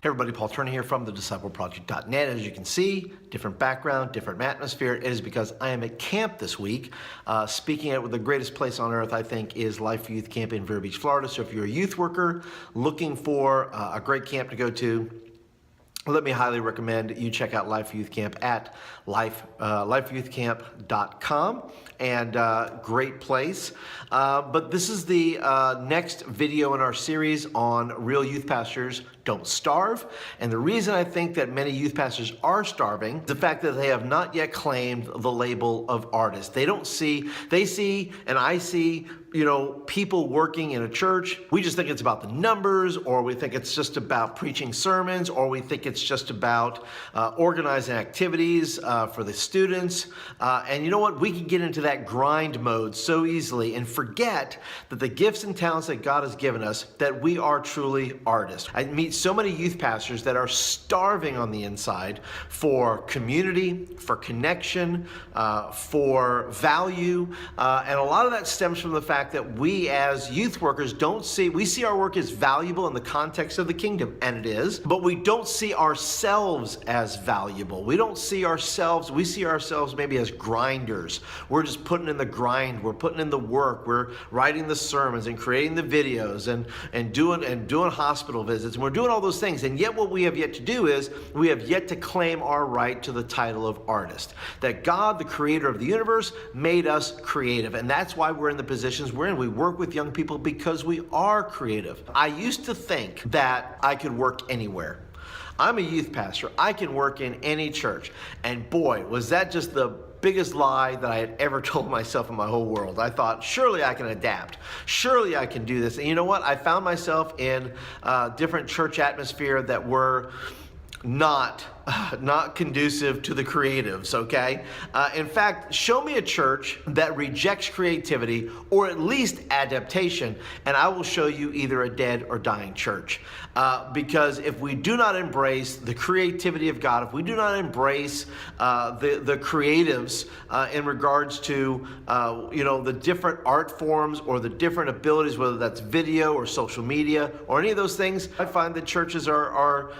Hey everybody, Paul Turner here from thediscipleproject.net. As you can see, different background, different atmosphere. It is because I am at camp this week, speaking at the greatest place on earth, I think, is Life Youth Camp in Vero Beach, Florida. So if you're a youth worker looking for a great camp to go to, let me highly recommend you check out Life Youth Camp at lifeyouthcamp.com, and great place. But this is the next video in our series on real youth pastors don't starve. And the reason I think that many youth pastors are starving is the fact that they have not yet claimed the label of artist. They see, and I see, people working in a church. We just think it's about the numbers, or we think it's just about preaching sermons, or we think it's just about organizing activities for the students. And you know what? We can get into that grind mode so easily and forget that the gifts and talents that God has given us, that we are truly artists. I meet so many youth pastors that are starving on the inside for community, for connection, for value. And a lot of that stems from the fact that we as youth workers we see our work as valuable in the context of the kingdom, and it is, but we don't see ourselves as valuable. We see ourselves maybe as grinders. We're just putting in the grind, we're putting in the work, we're writing the sermons and creating the videos and doing hospital visits, and we're doing all those things. And yet what we have yet to do is we have yet to claim our right to the title of artist. That God, the creator of the universe, made us creative, and that's why we're in the positions we're in. We work with young people because we are creative. I used to think that I could work anywhere. I'm a youth pastor. I can work in any church. And boy, was that just the biggest lie that I had ever told myself in my whole world. I thought, surely I can adapt. Surely I can do this. And you know what? I found myself in different church atmosphere that were not conducive to the creatives, okay? In fact, show me a church that rejects creativity or at least adaptation, and I will show you either a dead or dying church. Because if we do not embrace the creativity of God, if we do not embrace the creatives in regards to the different art forms or the different abilities, whether that's video or social media or any of those things, I find that churches are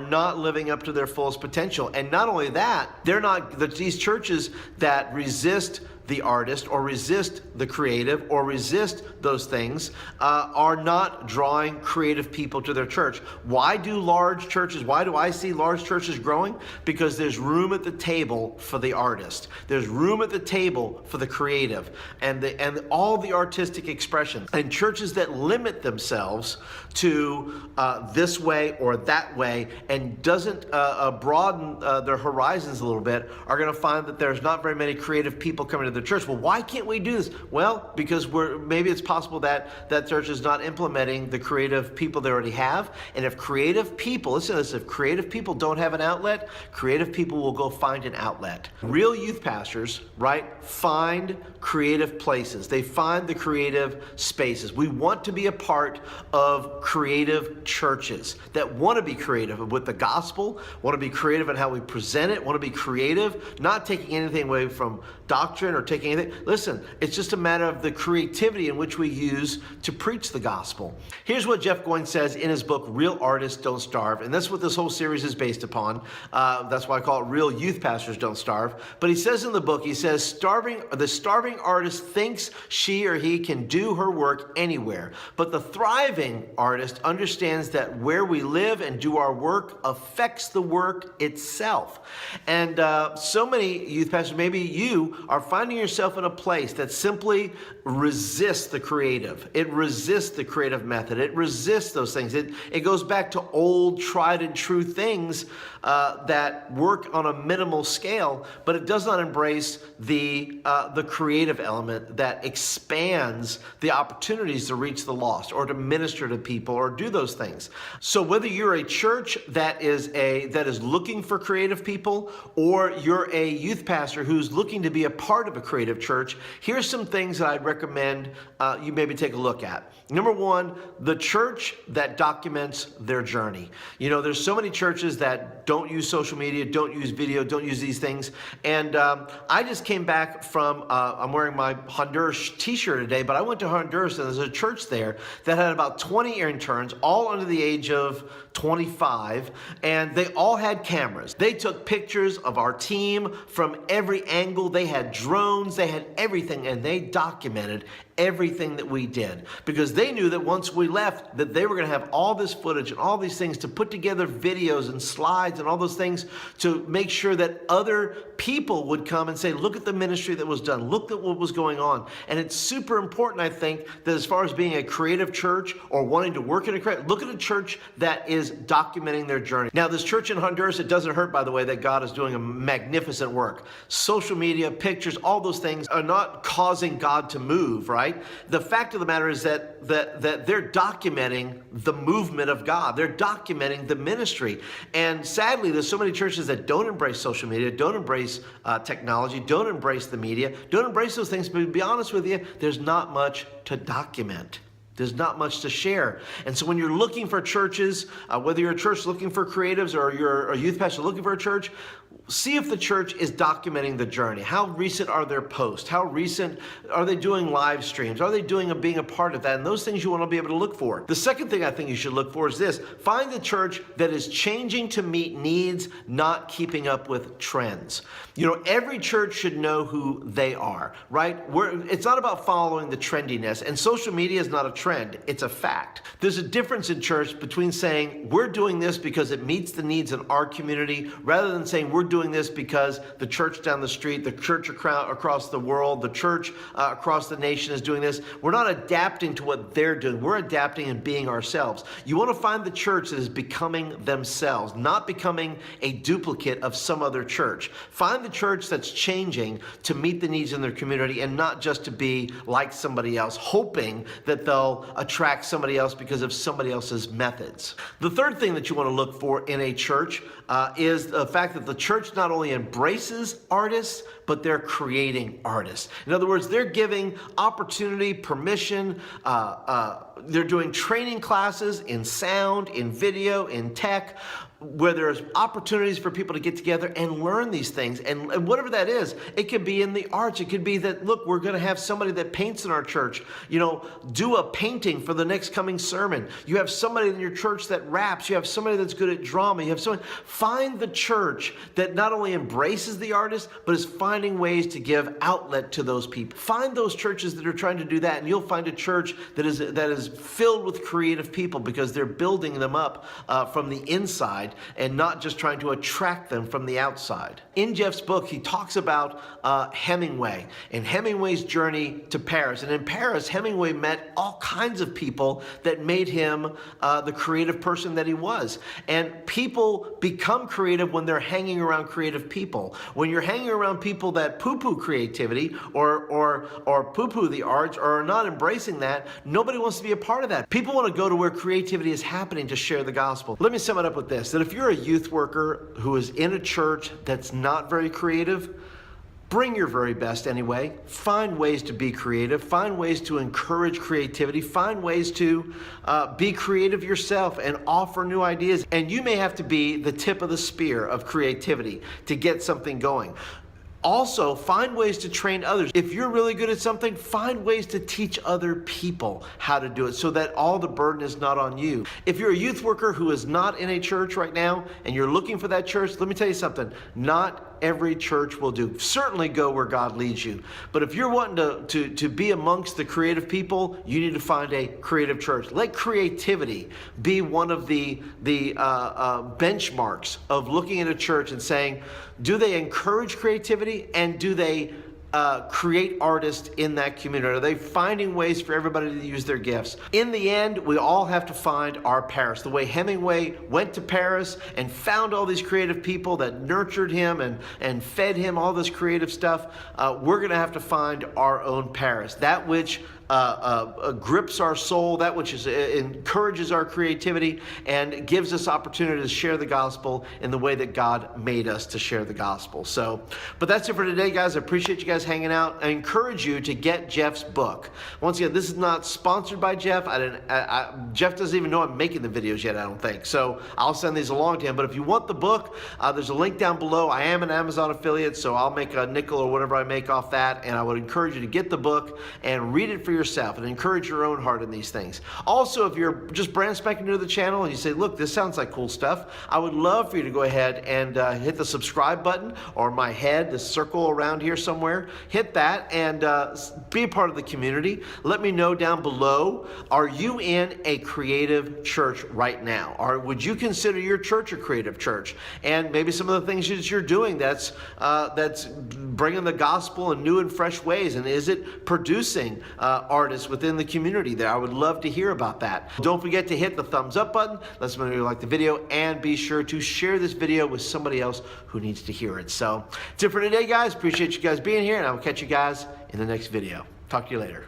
not living up to their fullest potential. And not only that, these churches that resist the artist or resist the creative or resist those things are not drawing creative people to their church. Why do I see large churches growing? Because there's room at the table for the artist. There's room at the table for the creative and all the artistic expressions. And churches that limit themselves to this way or that way and doesn't broaden their horizons a little bit are going to find that there's not very many creative people coming to the church. Well, why can't we do this? Well, because maybe it's possible that that church is not implementing the creative people they already have. And if creative people, listen to this, if creative people don't have an outlet, creative people will go find an outlet. Real youth pastors, right, find creative places. They find the creative spaces. We want to be a part of creative churches that want to be creative with the gospel, want to be creative in how we present it, want to be creative, not taking anything away from doctrine or taking anything. Listen, it's just a matter of the creativity in which we use to preach the gospel. Here's what Jeff Goins says in his book, Real Artists Don't Starve. And that's what this whole series is based upon. That's why I call it Real Youth Pastors Don't Starve. But he says in the book, the starving artist thinks she or he can do her work anywhere. But the thriving artist understands that where we live and do our work affects the work itself. And so many youth pastors, maybe you are finding yourself in a place that simply resists the creative. It resists the creative method. It resists those things. It goes back to old, tried and true things that work on a minimal scale, but it does not embrace the creative element that expands the opportunities to reach the lost or to minister to people or do those things. So whether you're a church that is looking for creative people, or you're a youth pastor who's looking to be a part of a creative church, here's some things that I'd recommend you maybe take a look at. Number one, the church that documents their journey. You know, there's so many churches that don't use social media, don't use video, don't use these things. And I just came back from, I'm wearing my Honduras t-shirt today, but I went to Honduras and there's a church there that had about 20 interns, all under the age of 25, and they all had cameras. They took pictures of our team from every angle. They had drones, they had everything, and they documented everything that we did, because they knew that once we left that they were going to have all this footage and all these things to put together videos and slides and all those things to make sure that other people would come and say, look at the ministry that was done, look at what was going on. And it's super important, I think, that as far as being a creative church or wanting to work in a creative, look at a church that is documenting their journey. Now, this church in Honduras, it doesn't hurt, by the way, that God is doing a magnificent work. Social media, pictures, all those things are not causing God to move, right? The fact of the matter is that they're documenting the movement of God. They're documenting the ministry. And sadly, there's so many churches that don't embrace social media, don't embrace technology, don't embrace the media, don't embrace those things. But to be honest with you, there's not much to document. There's not much to share. And so when you're looking for churches, whether you're a church looking for creatives or you're a youth pastor looking for a church, see if the church is documenting the journey. How recent are their posts? How recent are they doing live streams? Are they being a part of that? And those things you want to be able to look for. The second thing I think you should look for is this. Find the church that is changing to meet needs, not keeping up with trends. You know, every church should know who they are, right? It's not about following the trendiness, and social media is not a trend. It's a fact. There's a difference in church between saying we're doing this because it meets the needs in our community, rather than saying we're doing this because the church down the street, the church across the world, the church across the nation is doing this. We're not adapting to what they're doing. We're adapting and being ourselves. You want to find the church that is becoming themselves, not becoming a duplicate of some other church. Find the church that's changing to meet the needs in their community and not just to be like somebody else, hoping that they'll attract somebody else because of somebody else's methods. The third thing that you want to look for in a church is the fact that the church not only embraces artists, but they're creating artists. In other words, they're giving opportunity, permission, they're doing training classes in sound, in video, in tech, where there's opportunities for people to get together and learn these things. And whatever that is, it could be in the arts. It could be that, look, we're going to have somebody that paints in our church, you know, do a painting for the next coming sermon. You have somebody in your church that raps. You have somebody that's good at drama. You have someone. Find the church that not only embraces the artist, but is finding ways to give outlet to those people. Find those churches that are trying to do that, and you'll find a church that is filled with creative people, because they're building them up from the inside and not just trying to attract them from the outside. In Jeff's book, he talks about Hemingway and Hemingway's journey to Paris. And in Paris, Hemingway met all kinds of people that made him the creative person that he was. And people become creative when they're hanging around creative people. When you're hanging around people that poo-poo creativity or poo-poo the arts or are not embracing that, nobody wants to be a part of that. People want to go to where creativity is happening to share the gospel. Let me sum it up with this, that if you're a youth worker who is in a church that's not very creative, bring your very best anyway. Find ways to be creative. Find ways to encourage creativity. Find ways to be creative yourself and offer new ideas. And you may have to be the tip of the spear of creativity to get something going. Also, find ways to train others. If you're really good at something, find ways to teach other people how to do it so that all the burden is not on you. If you're a youth worker who is not in a church right now and you're looking for that church, let me tell you something. Not every church will do. Certainly go where God leads you. But if you're wanting to be amongst the creative people, you need to find a creative church. Let creativity be one of the benchmarks of looking at a church and saying, do they encourage creativity, and do they create artists in that community? Are they finding ways for everybody to use their gifts? In the end, we all have to find our Paris. The way Hemingway went to Paris and found all these creative people that nurtured him and fed him all this creative stuff, we're going to have to find our own Paris. That which grips our soul, that which encourages our creativity, and gives us opportunity to share the gospel in the way that God made us to share the gospel. So, but that's it for today, guys. I appreciate you guys hanging out. I encourage you to get Jeff's book. Once again, this is not sponsored by Jeff. Jeff doesn't even know I'm making the videos yet, I don't think. So I'll send these along to him. But if you want the book, there's a link down below. I am an Amazon affiliate, so I'll make a nickel or whatever I make off that. And I would encourage you to get the book and read it for yourself and encourage your own heart in these things. Also, if you're just brand spanking new to the channel and you say, look, this sounds like cool stuff, I would love for you to go ahead and hit the subscribe button, or my head, the circle around here somewhere. Hit that and be a part of the community. Let me know down below, are you in a creative church right now? Or would you consider your church a creative church? And maybe some of the things that you're doing that's bringing the gospel in new and fresh ways. And is it producing artists within the community there? I would love to hear about that. Don't forget to hit the thumbs up button. Let us know you like the video, and be sure to share this video with somebody else who needs to hear it. So that's it for today, guys. Appreciate you guys being here, and I will catch you guys in the next video. Talk to you later.